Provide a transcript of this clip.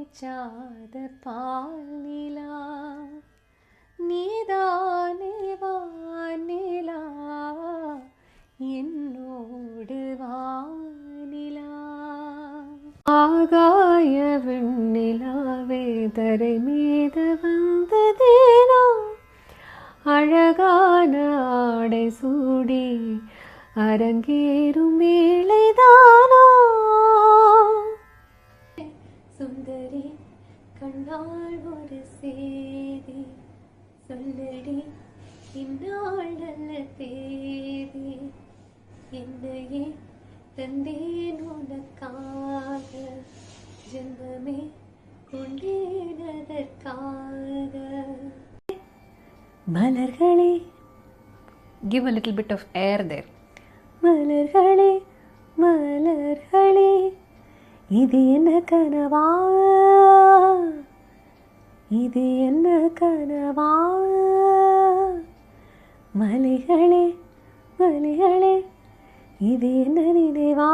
மெச்சாத பால் நிலா நீதானே வானிலா என்னோடு வானிலா ஆகாய வெண்ணிலாவே தரை மீது வந்ததேனோ அழகான ஆடை சூடி அரங்கேறும் வேளைதானோ சுந்தரி கண்ணால் ஒரு சேதி சொல்லடி இந்நாள் நல்ல தேதி என்னையே தந்தேன் உனக்காக ஜென்மமே கொண்டேன் அதற்காக மலர்களே give a little bit of air there மலர்களே மலர்களே இது என்ன கனவா இது என்ன கனவா மலைகளே மலைகளே இது என்ன நினைவா